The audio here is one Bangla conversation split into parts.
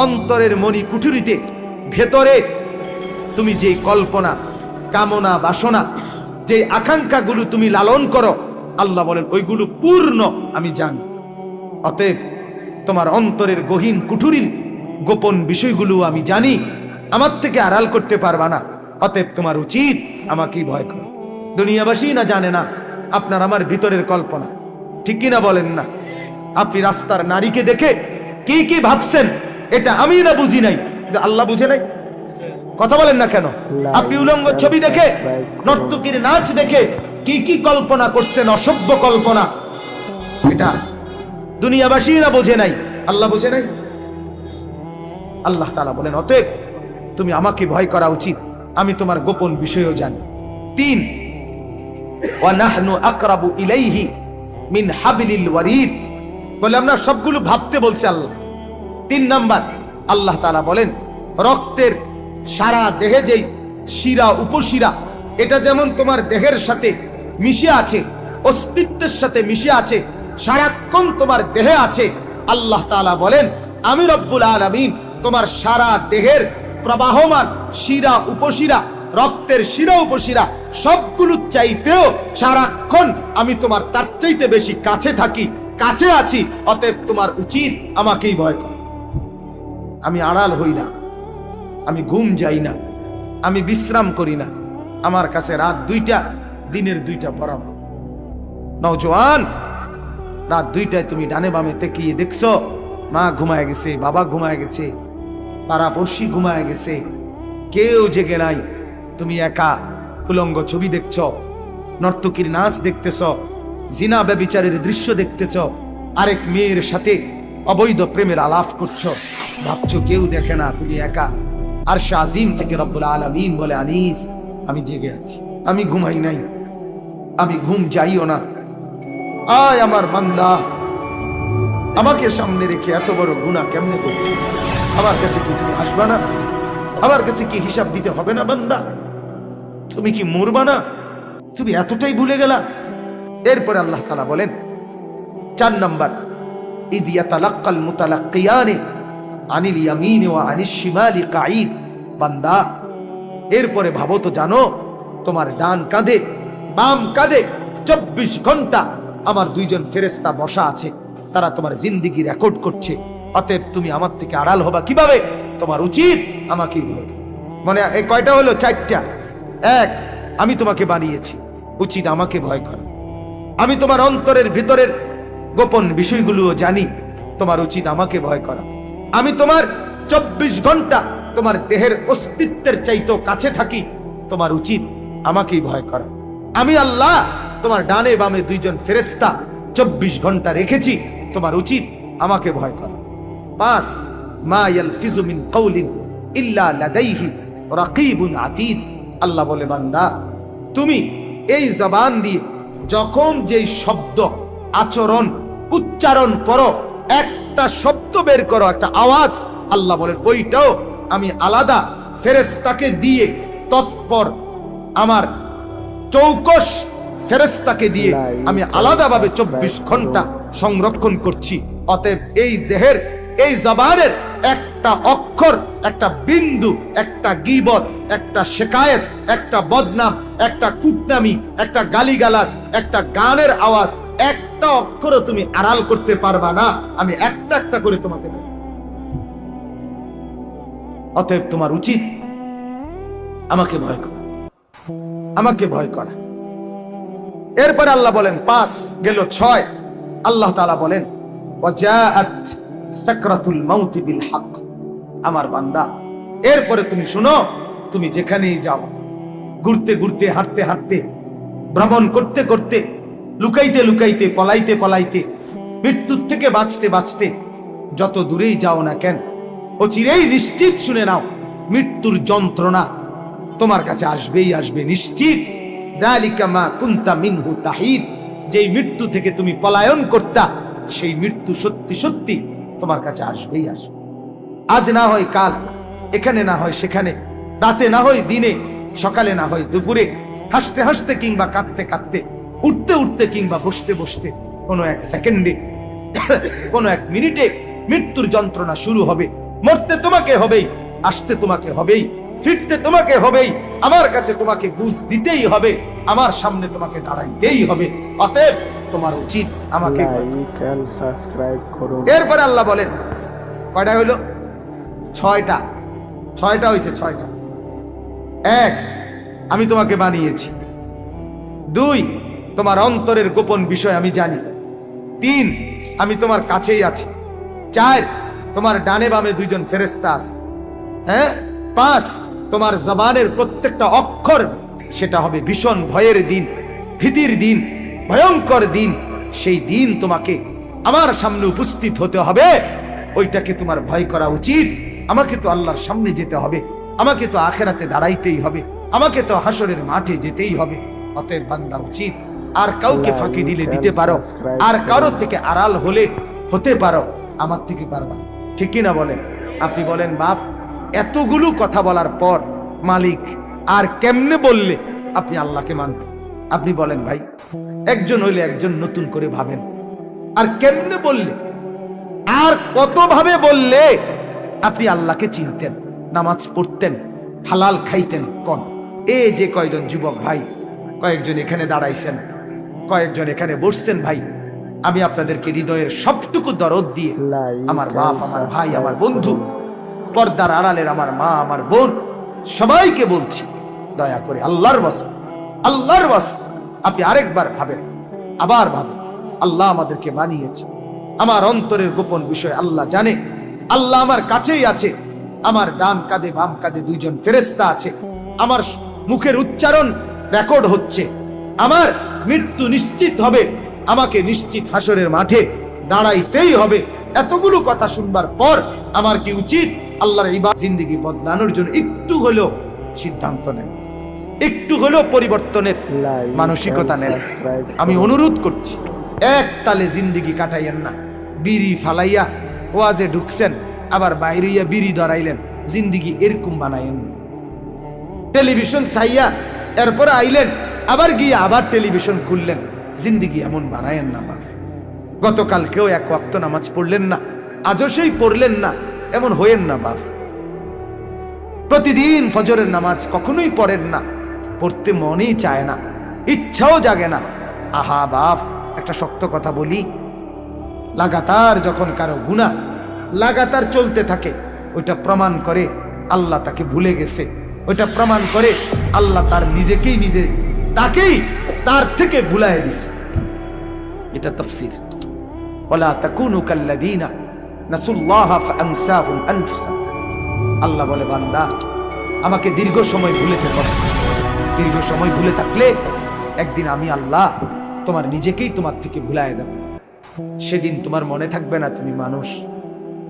অন্তরের মনি কুঠুরিতে ভেতরে তুমি যে কল্পনা, কামনা, বাসনা, যে আকাঙ্ক্ষাগুলো তুমি লালন করো, আল্লাহ বলেন ওইগুলো পূর্ণ আমি জানি। অতএব তোমার অন্তরের গহীন কুঠুরির গোপন বিষয়গুলো আমি জানি, আমার থেকে আড়াল করতে পারবা না। অতএব তোমার উচিত আমাকেই ভয় করো। দুনিয়াবাসী না জানে না আপনার আমার ভিতরের কল্পনা, ঠিক কিনা বলেন না? আপনি রাস্তার নারীকে দেখে কি কি ভাবছেন, এটা আমি না বুঝি নাই, আল্লাহ বুঝে নাই। কথা বলেন না কেন? আপনি উলঙ্গ ছবি দেখে, নর্তকীর নাচ দেখে কি কি কল্পনা করছেন, অসভ্য কল্পনা, এটা দুনিয়াবাসী না বোঝে নাই, আল্লাহ বুঝে নাই। আল্লাহ তাআলা বলেন অতএব তুমি আমাকে ভয় করা উচিত, আমি তোমার গোপন বিষয়ও জানি। 3, ওয়া নাহনু আকরাবু ইলাইহি মিন হাবলিল ওয়ারিদ, বলে আমরা সবগুলো ভাবতে বলছে আল্লাহ। 3 নাম্বার, আল্লাহ তাআলা বলেন রক্তের সারা দেহে যেই শিরা উপশিরা, এটা যেমন তোমার দেহের সাথে মিশে আছে, অস্তিত্বের সাথে মিশে আছে, সারাক্ষণ তোমার দেহে আছে। আল্লাহ তাআলা বলেন আমি রব্বুল আলামিন তোমার সারা দেহের প্রবাহমান শিরা উপশিরা, রক্তের শিরা উপশিরা সবগুলো চাইতেও সারাক্ষণ আমি তোমার তার চাইতে বেশি কাছে থাকি, কাছে আছি। অতএব তোমার উচিত আমাকেই ভয় করা। আমি আড়াল হই না, আমি ঘুম যাই না, আমি বিশ্রাম করি না। আমার কাছে রাত 2টা, দিনের 2টা বরাবর। নওজোয়ান, রাত 2টায় তুমি ডানে বামে তাকিয়ে দেখছো মা ঘুমায় গেছে, বাবা ঘুমায় গেছে, পাড়াপড়শি ঘুমায় গেছে, কেউ জেগে নাই। তুমি একা উলঙ্গ ছবি দেখছ, নর্তকীর নাচ দেখতেছ, জিনা ব্যভিচারের দৃশ্য দেখতেছ, আরেক মেয়ের সাথে অবৈধ প্রেমের আলাপ করছো, ভাবছো কেউ দেখে না, তুমি একা। আরশে আজিম থেকে রব্বুল আলামিন বলে আনিস আমি জেগে আছি, আমি ঘুমাই নাই, আমি ঘুম যাইও না। আয় আমার বান্দা, আমাকে সামনে রেখে এত বড় গুনাহ কেমনে করছো? আমার কাছে কি তুমি আসবা না? আমার কাছে কি হিসাব দিতে হবে না? বান্দা, তুমি কি মরবা না? তুমি এতটাই ভুলে গেলা? এরপরে আল্লাহ তাআলা বলেন 4 নাম্বার, ইয ইয়াতালাক্কাল মুতালাক্কিয়ানি আনিল ইয়ামিনি ওয়া আনিশ শিমালি কাঈদ। বান্দা, এরপরে ভাবো তো, জানো তোমার ডান কাঁধে বাম কাঁধে 24 ঘন্টা আমার 2জন ফেরেশতা বসা আছে, তারা তোমার জিন্দেগি রেকর্ড করছে। অতএব তুমি আমার থেকে আড়াল হবা কিভাবে? তোমার উচিত আমাকেই ভয় করা। মানে এই কয়টা হলো? 4টা। 1, আমি তোমাকে বানিয়েছি, উচিত আমাকে ভয় করা। আমি তোমার অন্তরের ভিতরের গোপন বিষয়গুলোও জানি, তোমার উচিত আমাকে ভয় করা। আমি তোমার 24 ঘন্টা তোমার দেহের অস্তিত্বের চাইতেও কাছে থাকি, তোমার উচিত আমাকেই ভয় করা। আমি আল্লাহ তোমার ডানে বামে 2জন ফেরেশতা 24 ঘন্টা রেখেছি, তোমার উচিত আমাকে ভয় করা। 5, মা ইয়ালফিজু মিন কাউলিন ইল্লা লাদাইহি রাকিবুন আতীদ। আল্লাহ বলে বান্দা, তুমি এই জবান দিয়ে যখন যেই শব্দ, আচরণ, উচ্চারণ করো, একটা শব্দ বের করো, একটা আওয়াজ, আল্লাহ বলেন ওইটাও আমি আলাদা ফেরেশতাকে দিয়ে, তৎপর আমার চৌকস ফেরেশতাকে দিয়ে আমি আলাদাভাবে 24 ঘন্টা সংরক্ষণ করছি। অতএব এই দেহের, এই জবানের একটা অক্ষর, একটা বিন্দু, একটা গীবত, একটা শিকায়েত, একটা বদনাম, একটা কুটনামি, একটা গালিগালাজ, একটা গানের আওয়াজ, একটা অক্ষরও তুমি আড়াল করতে পারবা না। আমি একটা একটা করে তোমাকে দেব। অতএব তোমার উচিত আমাকে ভয় করা, আমাকে ভয় করা। এরপরে আল্লাহ বলেন 5 গেল 6, আল্লাহ তাআলা বলেন ওয়াজাআত সাকরাতুল মাউত বিল হক। আমার বান্দা, এরপরে তুমি শুনো, তুমি যেখানেই যাও, ঘুরতে ঘুরতে, হাঁটতে হাঁটতে, ভ্রমণ করতে করতে, লুকাইতে লুকাইতে, পলাইতে পলাইতে, মৃত্যুর থেকে বাঁচতে বাঁচতে যত দূরেই যাও না কেন, অচিরেই নিশ্চিত শুনে নাও মৃত্যুর যন্ত্রণা তোমার কাছে আসবেই আসবে, নিশ্চিত। যালিকা মা কুনতা মিনহু তাহিদ, যেই মৃত্যু থেকে তুমি পলায়ন করতা, সেই মৃত্যু সত্যি সত্যি তোমার কাছে আসবেই আসবে। আজ না হয় কাল, এখানে না হয় সেখানে, রাতে না হয় দিনে, সকালে না হয় দুপুরে, হাসতে হাসতে কিংবা কাঁদতে কাঁদতে, উঠতে উঠতে কিংবা বসতে বসতে, কোনো এক সেকেন্ডে, কোনো এক মিনিটে মৃত্যুর যন্ত্রণা শুরু হবে। মরতে তোমাকে হবেই, আসতে তোমাকে হবেই, ফিরতে তোমাকে হবেই, আমার কাছে তোমাকে বুঝ দিতেই হবে, আমার সামনে তোমাকে দাঁড়াইতেই হবে। অতএব তোমার উচিত আমাকে সাবস্ক্রাইব করুন। এরপরে আল্লাহ বলেন কয়টা হইল? ছয়টা হয়েছে, ছয়টা। এক, আমি তোমাকে বানিয়েছি। দুই, তোমার অন্তরের গোপন বিষয় আমি জানি। তিন, আমি তোমার কাছেই আছি। চার, তোমার ডানে বামে দুইজন ফেরেশতা আছে। হ্যাঁ। পাঁচ, তোমার জবানের প্রত্যেকটা অক্ষর সেটা হবে ভীষণ ভয়ের দিন, ভীতির দিন, ভয়ঙ্কর দিন। সেই দিন তোমাকে আমার সামনে উপস্থিত হতে হবে, ওইটাকে তোমার ভয় করা উচিত। আমাকে তো আল্লাহর সামনে যেতে হবে, আমাকে তো আখেরাতে দাঁড়াইতেই হবে, আমাকে তো হাসরের মাঠে যেতেই হবে। অতএব বান্দা উচিত আর কাউকে ফাঁকি দিলে দিতে পারো, আর কারো থেকে আড়াল হলে হতে পারো, আমার থেকে পারবা। ঠিক কিনা বলেন? আপনি বলেন বাপ, এতগুলো কথা বলার পর মালিক আর কেমনে বললে আপনি আল্লাহকে মানতেন? আপনি বলেন ভাই, একজন হইলে একজন নতুন করে ভাবেন, আর কেমনে বললে, আর কত ভাবে বললে আপনি আল্লাহকে চিনতেন, নামাজ পড়তেন, হালাল খাইতেন? কোন এই যে কয়জন যুবক ভাই, কয়েকজন এখানে দাঁড়াইছেন, কয়েকজন এখানে বসছেন ভাই, আমি আপনাদেরকে হৃদয়ের সবটুকু দরদ দিয়ে, আমার বাপ, আমার ভাই, আমার বন্ধু, পর্দার আড়ালের আমার মা, আমার বোন, সবাইকে বলছি, দয়া করে আল্লাহর ওয়াস্তে, আল্লাহর ওয়াস্তে আপনি আরেকবার ভাবেন, আবার ভাবেন। আল্লাহ আমাদেরকে বানিয়েছে, আমার অন্তরের গোপন বিষয় আল্লাহ জানে। আল্লাহ আমার কাছেই আছে, আমার ডান কাঁধে বাম কাঁধে দুইজন ফেরেশতা আছে, আমার মুখের উচ্চারণ রেকর্ড হচ্ছে, আমার মৃত্যু নিশ্চিত হবে, আমাকে নিশ্চিত হাসরের মাঠে দাঁড়াইতেই হবে। এতগুলো কথা শুনবার পর আমার কি উচিত? আল্লাহর ইবাদত জিন্দেগি বদলানোর জন্য একটু হলেও সিদ্ধান্ত নেন, একটু হলেও পরিবর্তনের মানসিকতা নেন। আমি অনুরোধ করছি, এক তালে জিন্দেগি কাটাইয়েন না। বিড়ি ফালাইয়া ওয়াজে ঢুকছেন, আবার বাইরেইয়া বিড়ি ধরাইলেন, জিন্দেগি এরকম বানাইয়েন না। টেলিভিশন চাইয়া এরপরে আইলেন, আবার গিয়ে আবার টেলিভিশন খুললেন, জিন্দেগি এমন বানায়েন না বাপ। গতকালকেও এক ওয়াক্ত নামাজ পড়লেন না, আজও সেই পড়লেন না, এমন হইেন না বাপ। প্রতিদিন ফজরের নামাজ কখনোই পড়েন না, পড়তে মনেই চায় না, ইচ্ছাও জাগে না। আহা বাপ, একটা শক্ত কথা বলি, লাগাতার যখন কারো গুনাহ লাগাতার চলতে থাকে, ওইটা প্রমাণ করে আল্লাহ তাকে ভুলে গেছে, ওইটা প্রমাণ করে আল্লাহ তার নিজেকেই নিজে তাকেই তার থেকে ভুলায় দিছে। এটা তাফসীর। ওয়ালা তাকুনু কাল্লাযীনা নাসুল্লাহা ফাআনসাহুম আনফুসাহুম। আল্লাহ বলে, বান্দা আমাকে দীর্ঘ সময় ভুলে থেকো না। দীর্ঘ সময় ভুলে থাকলে একদিন আমি আল্লাহ তোমার নিজেকেই তোমার থেকে ভুলায় দেব। সেদিন তোমার মনে থাকবে না তুমি মানুষ,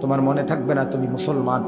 তোমার মনে থাকবে না তুমি মুসলমান।